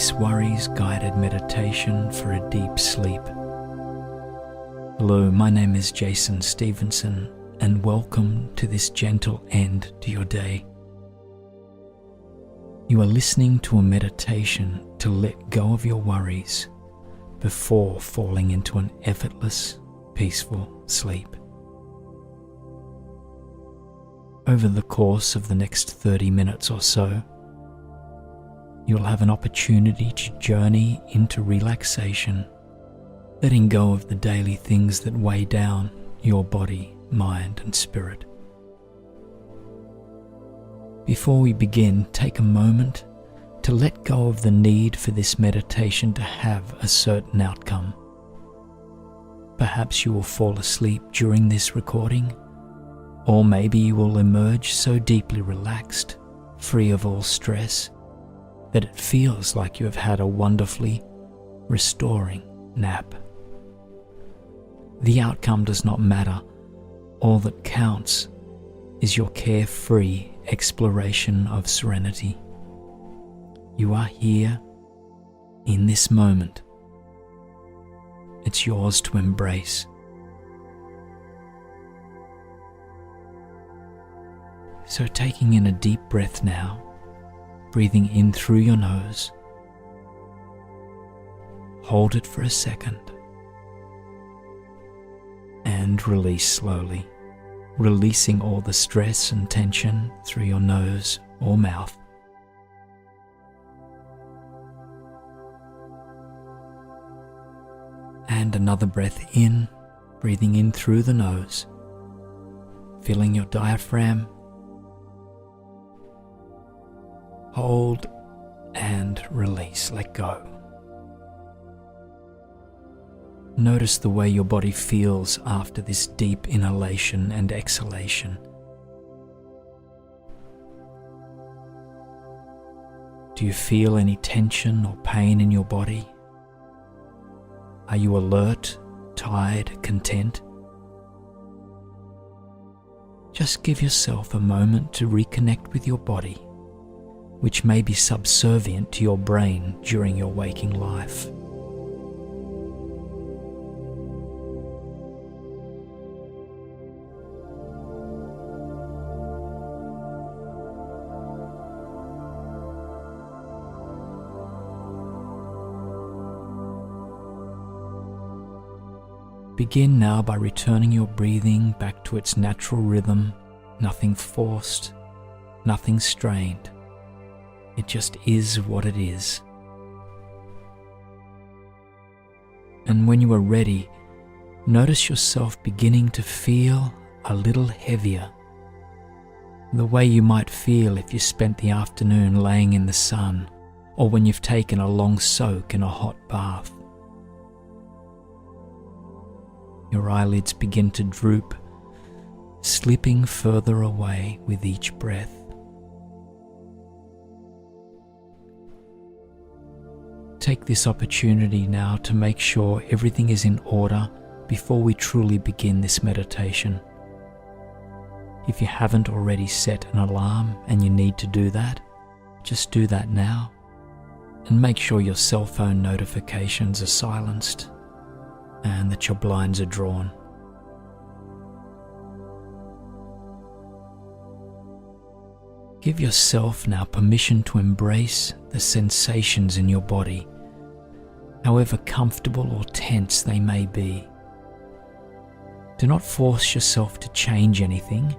this worries guided meditation for a deep sleep. Hello, my name is Jason Stevenson, and welcome to this gentle end to your day. You are listening to a meditation to let go of your worries before falling into an effortless, peaceful sleep. Over the course of the next 30 minutes or so, you'll have an opportunity to journey into relaxation, letting go of the daily things that weigh down your body, mind, and spirit. Before we begin, take a moment to let go of the need for this meditation to have a certain outcome. Perhaps you will fall asleep during this recording, or maybe you will emerge so deeply relaxed, free of all stress, that it feels like you have had a wonderfully restoring nap. The outcome does not matter. All that counts is your carefree exploration of serenity. You are here in this moment. It's yours to embrace. So taking in a deep breath now, breathing in through your nose. Hold it for a second. And release slowly, releasing all the stress and tension through your nose or mouth. And another breath in, breathing in through the nose, filling your diaphragm. Hold and release, let go. Notice the way your body feels after this deep inhalation and exhalation. Do you feel any tension or pain in your body? Are you alert, tired, content? Just give yourself a moment to reconnect with your body, which may be subservient to your brain during your waking life. Begin now by returning your breathing back to its natural rhythm, nothing forced, nothing strained. It just is what it is. And when you are ready, notice yourself beginning to feel a little heavier, the way you might feel if you spent the afternoon laying in the sun, or when you've taken a long soak in a hot bath. Your eyelids begin to droop, slipping further away with each breath. Take this opportunity now to make sure everything is in order before we truly begin this meditation. If you haven't already set an alarm and you need to do that, just do that now, and make sure your cell phone notifications are silenced and that your blinds are drawn. Give yourself now permission to embrace the sensations in your body, however comfortable or tense they may be. Do not force yourself to change anything.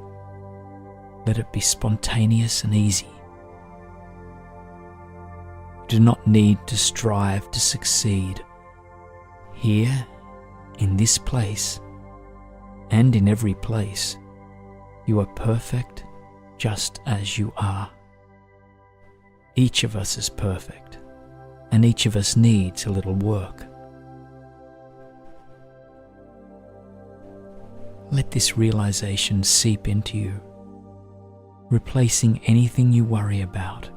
Let it be spontaneous and easy. You do not need to strive to succeed. Here, in this place, and in every place, you are perfect just as you are. Each of us is perfect, and each of us needs a little work. Let this realization seep into you, replacing anything you worry about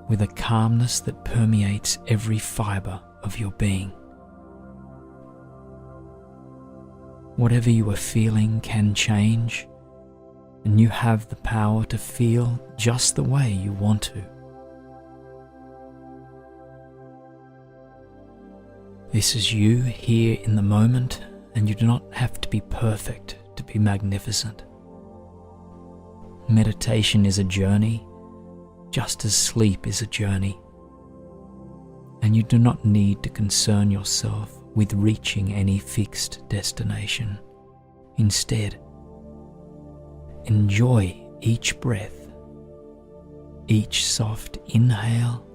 with a calmness that permeates every fiber of your being. Whatever you are feeling can change, and you have the power to feel just the way you want to. This is you here in the moment, and you do not have to be perfect to be magnificent. Meditation is a journey, just as sleep is a journey. And you do not need to concern yourself with reaching any fixed destination. Instead, enjoy each breath, each soft inhale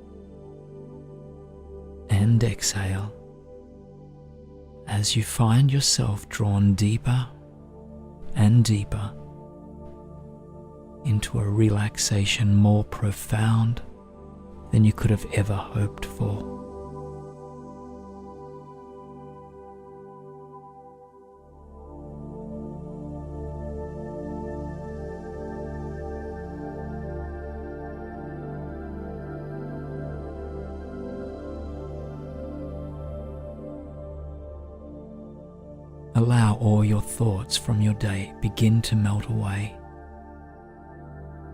and exhale as you find yourself drawn deeper and deeper into a relaxation more profound than you could have ever hoped for. Allow all your thoughts from your day begin to melt away,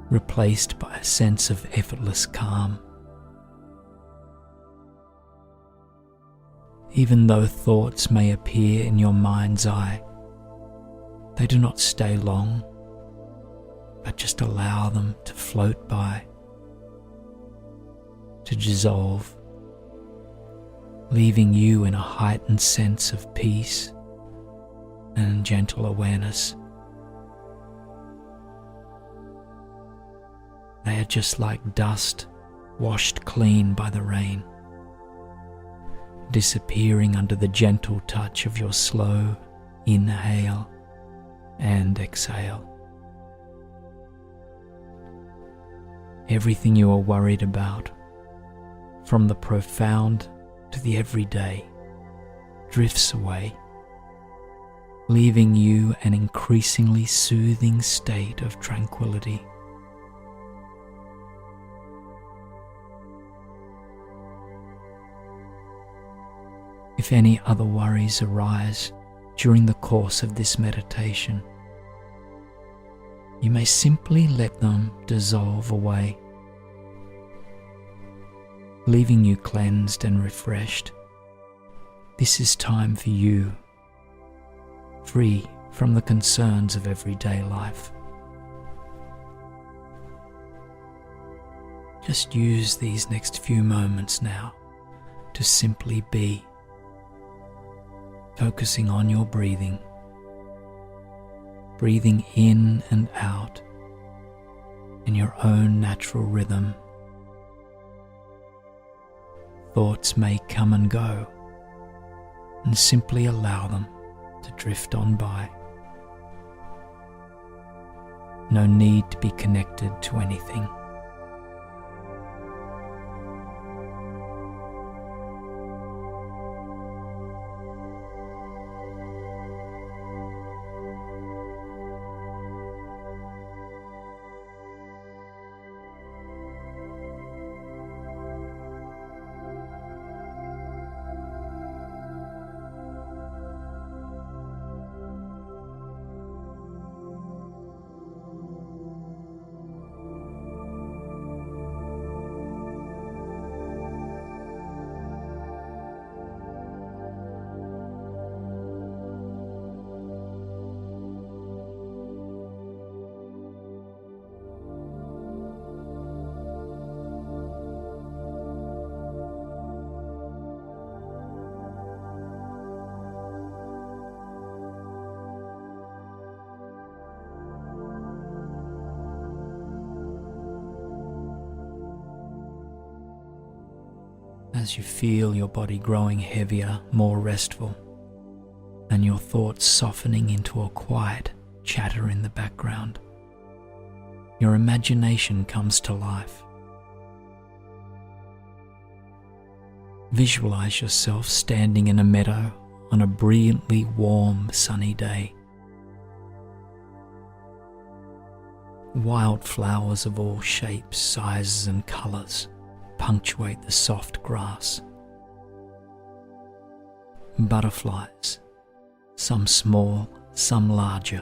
replaced by a sense of effortless calm. Even though thoughts may appear in your mind's eye, they do not stay long, but just allow them to float by, to dissolve, leaving you in a heightened sense of peace and gentle awareness. They are just like dust washed clean by the rain, disappearing under the gentle touch of your slow inhale and exhale. Everything you are worried about, from the profound to the everyday, drifts away, leaving you an increasingly soothing state of tranquility. If any other worries arise during the course of this meditation, you may simply let them dissolve away, leaving you cleansed and refreshed. This is time for you, free from the concerns of everyday life. Just use these next few moments now to simply be, focusing on your breathing, breathing in and out in your own natural rhythm. Thoughts may come and go, and simply allow them to drift on by. No need to be connected to anything. As you feel your body growing heavier, more restful, and your thoughts softening into a quiet chatter in the background, your imagination comes to life. Visualize yourself standing in a meadow on a brilliantly warm, sunny day. Wildflowers of all shapes, sizes, and colors punctuate the soft grass. Butterflies, some small, some larger,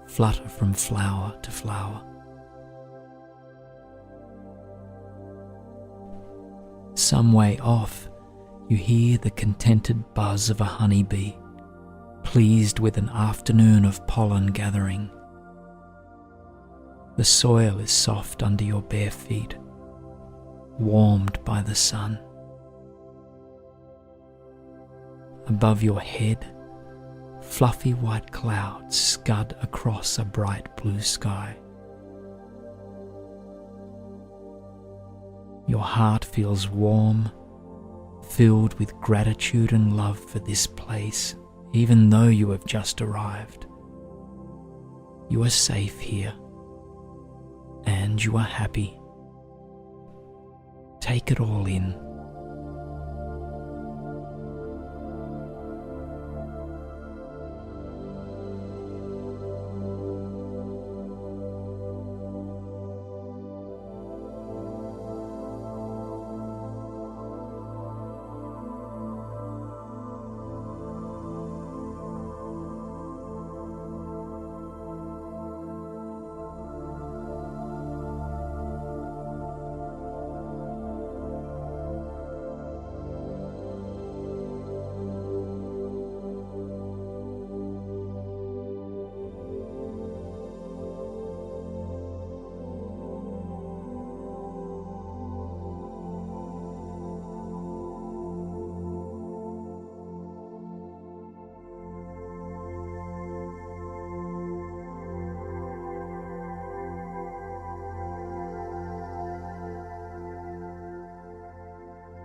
flutter from flower to flower. Some way off, you hear the contented buzz of a honeybee, pleased with an afternoon of pollen gathering. The soil is soft under your bare feet, warmed by the sun. Above your head, fluffy white clouds scud across a bright blue sky. Your heart feels warm, filled with gratitude and love for this place, even though you have just arrived. You are safe here, and you are happy. Take it all in.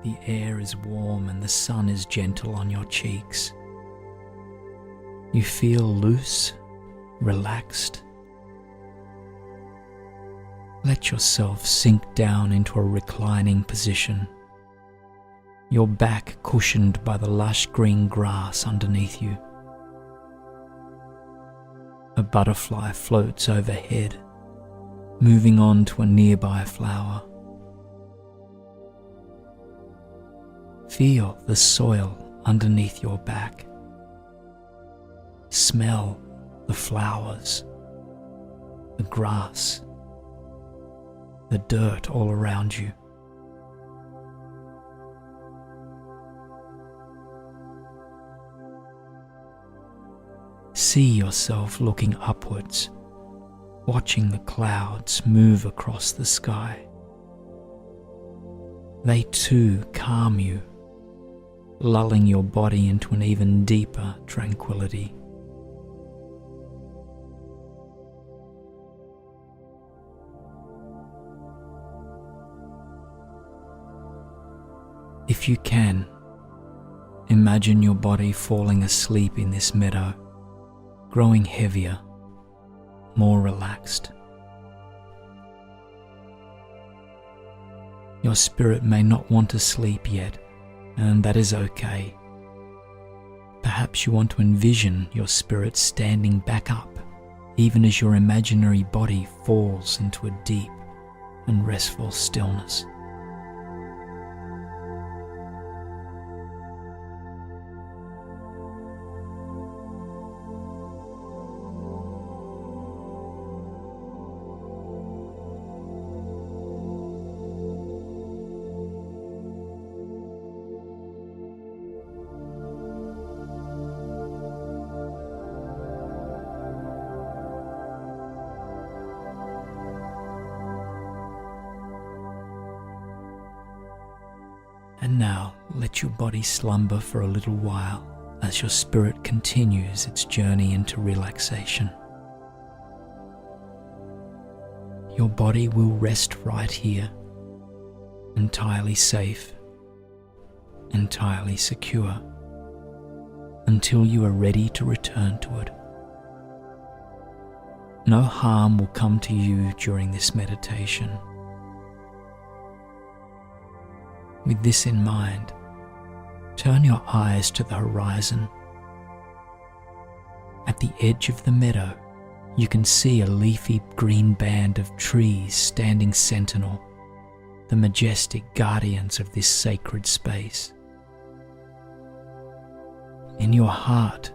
The air is warm and the sun is gentle on your cheeks. You feel loose, relaxed. Let yourself sink down into a reclining position, your back cushioned by the lush green grass underneath you. A butterfly floats overhead, moving on to a nearby flower. Feel the soil underneath your back. Smell the flowers, the grass, the dirt all around you. See yourself looking upwards, watching the clouds move across the sky. They too calm you, lulling your body into an even deeper tranquility. If you can, imagine your body falling asleep in this meadow, growing heavier, more relaxed. Your spirit may not want to sleep yet, and that is okay. Perhaps you want to envision your spirit standing back up, even as your imaginary body falls into a deep and restful stillness. And now let your body slumber for a little while as your spirit continues its journey into relaxation. Your body will rest right here, entirely safe, entirely secure, until you are ready to return to it. No harm will come to you during this meditation. With this in mind, turn your eyes to the horizon. At the edge of the meadow, you can see a leafy green band of trees standing sentinel, the majestic guardians of this sacred space. In your heart,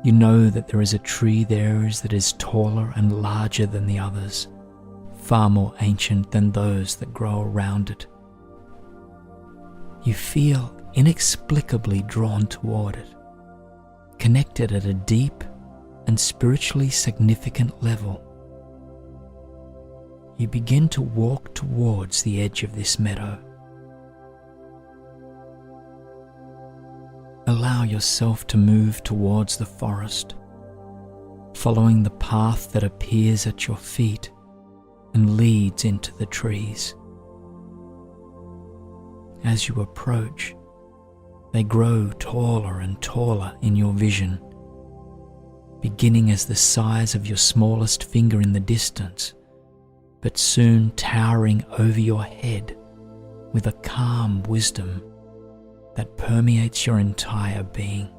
you know that there is a tree there that is taller and larger than the others, far more ancient than those that grow around it. You feel inexplicably drawn toward it, connected at a deep and spiritually significant level. You begin to walk towards the edge of this meadow. Allow yourself to move towards the forest, following the path that appears at your feet and leads into the trees. As you approach, they grow taller and taller in your vision, beginning as the size of your smallest finger in the distance, but soon towering over your head with a calm wisdom that permeates your entire being.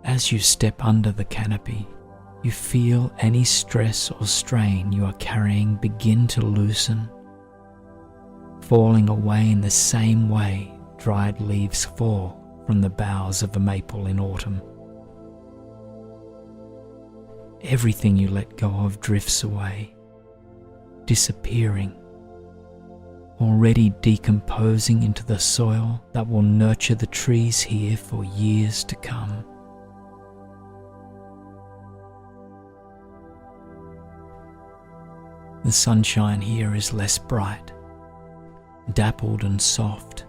As you step under the canopy, you feel any stress or strain you are carrying begin to loosen, falling away in the same way dried leaves fall from the boughs of a maple in autumn. Everything you let go of drifts away, disappearing, already decomposing into the soil that will nurture the trees here for years to come. The sunshine here is less bright, dappled and soft,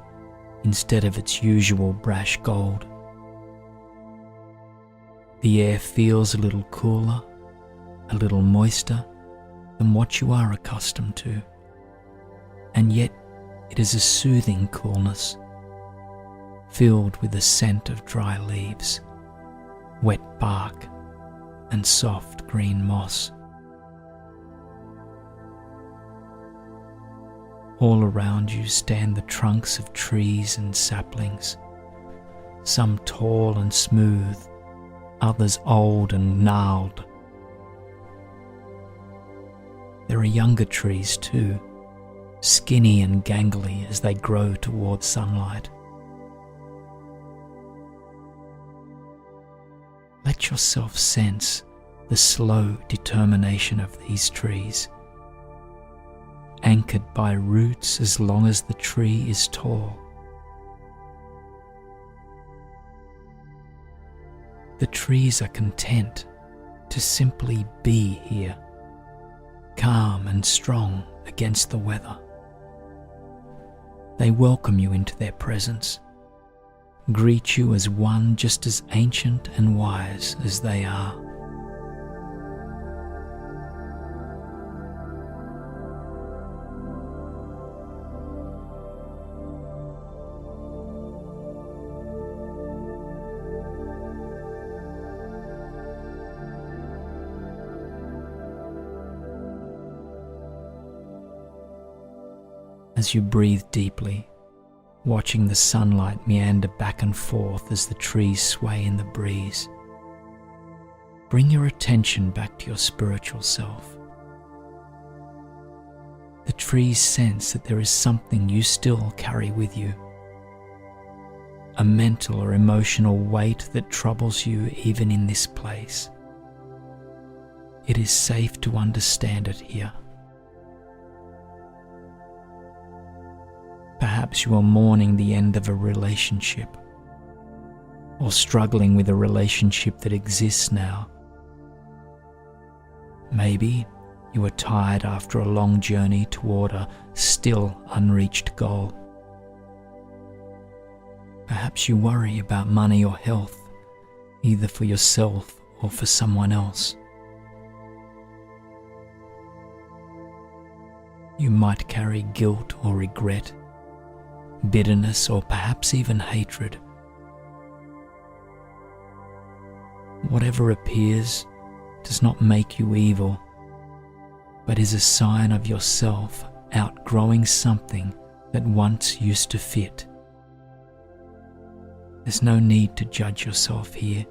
instead of its usual brash gold. The air feels a little cooler, a little moister than what you are accustomed to, and yet it is a soothing coolness, filled with the scent of dry leaves, wet bark, and soft green moss. All around you stand the trunks of trees and saplings, some tall and smooth, others old and gnarled. There are younger trees too, skinny and gangly as they grow towards sunlight. Let yourself sense the slow determination of these trees, anchored by roots as long as the tree is tall. The trees are content to simply be here, calm and strong against the weather. They welcome you into their presence, greet you as one just as ancient and wise as they are. As you breathe deeply, watching the sunlight meander back and forth as the trees sway in the breeze, bring your attention back to your spiritual self. The trees sense that there is something you still carry with you, a mental or emotional weight that troubles you even in this place. It is safe to understand it here. Perhaps you are mourning the end of a relationship, or struggling with a relationship that exists now. Maybe you are tired after a long journey toward a still unreached goal. Perhaps you worry about money or health, either for yourself or for someone else. You might carry guilt or regret, bitterness, or perhaps even hatred. Whatever appears does not make you evil, but is a sign of yourself outgrowing something that once used to fit. There's no need to judge yourself here,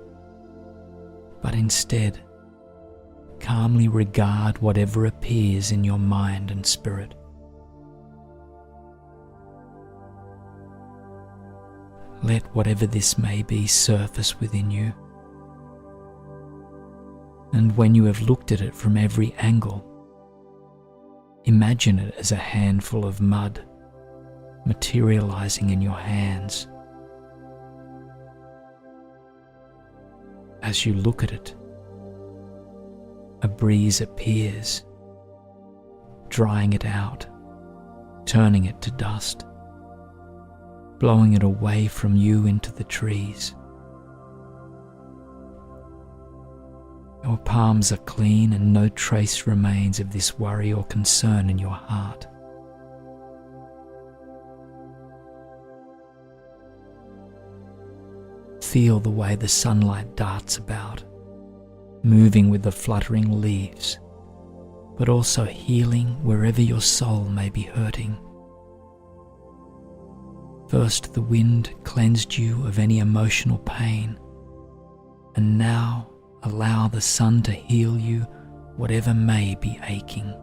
but instead, calmly regard whatever appears in your mind and spirit. Let whatever this may be surface within you. And when you have looked at it from every angle, imagine it as a handful of mud, materializing in your hands. As you look at it, a breeze appears, drying it out, turning it to dust, blowing it away from you into the trees. Your palms are clean and no trace remains of this worry or concern in your heart. Feel the way the sunlight darts about, moving with the fluttering leaves, but also healing wherever your soul may be hurting. First, the wind cleansed you of any emotional pain, and now allow the sun to heal you whatever may be aching.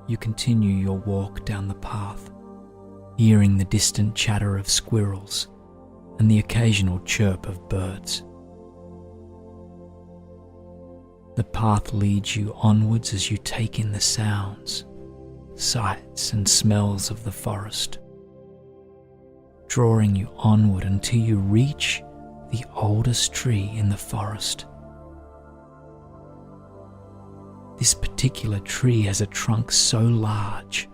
You continue your walk down the path, hearing the distant chatter of squirrels and the occasional chirp of birds. The path leads you onwards as you take in the sounds, sights and smells of the forest, drawing you onward until you reach the oldest tree in the forest. This particular tree has a trunk so large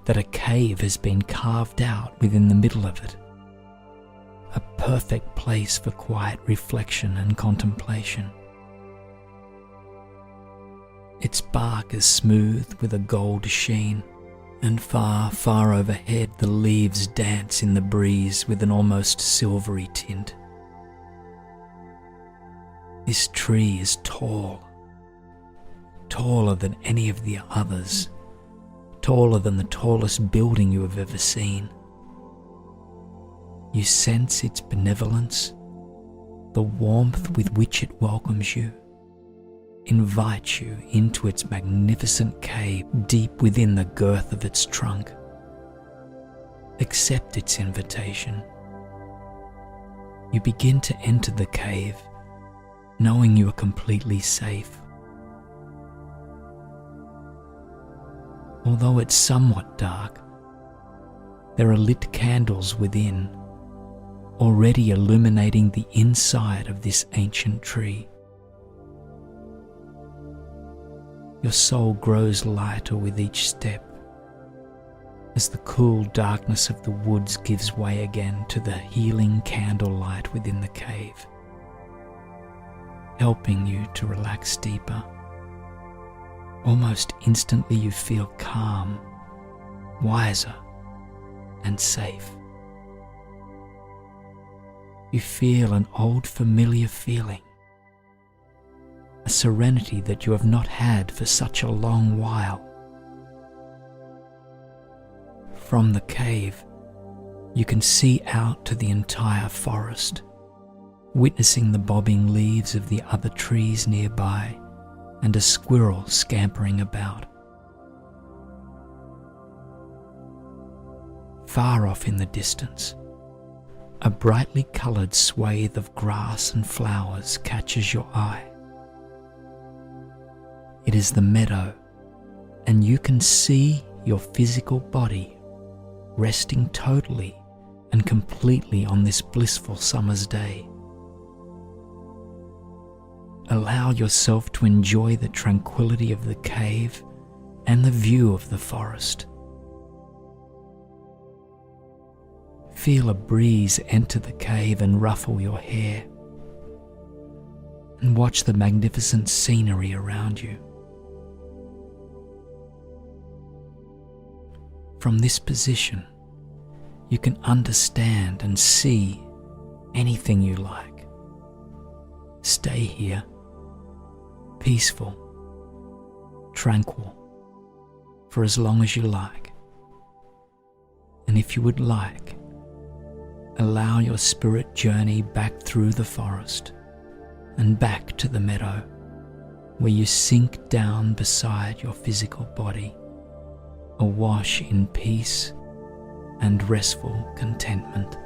that a cave has been carved out within the middle of it, a perfect place for quiet reflection and contemplation. Its bark is smooth with a gold sheen, and far, far overhead the leaves dance in the breeze with an almost silvery tint. This tree is tall, taller than any of the others, taller than the tallest building you have ever seen. You sense its benevolence, the warmth with which it welcomes you, invites you into its magnificent cave deep within the girth of its trunk. Accept its invitation. You begin to enter the cave, knowing you are completely safe. Although it's somewhat dark, there are lit candles within, already illuminating the inside of this ancient tree. Your soul grows lighter with each step, as the cool darkness of the woods gives way again to the healing candlelight within the cave, helping you to relax deeper. Almost instantly you feel calm, wiser, and safe. You feel an old familiar feeling, a serenity that you have not had for such a long while. From the cave, you can see out to the entire forest, witnessing the bobbing leaves of the other trees nearby and a squirrel scampering about. Far off in the distance, a brightly coloured swathe of grass and flowers catches your eye. It is the meadow, and you can see your physical body resting totally and completely on this blissful summer's day. Allow yourself to enjoy the tranquility of the cave and the view of the forest. Feel a breeze enter the cave and ruffle your hair, and watch the magnificent scenery around you. From this position, you can understand and see anything you like. Stay here, peaceful, tranquil, for as long as you like. And if you would like, allow your spirit journey back through the forest and back to the meadow, where you sink down beside your physical body, awash in peace and restful contentment.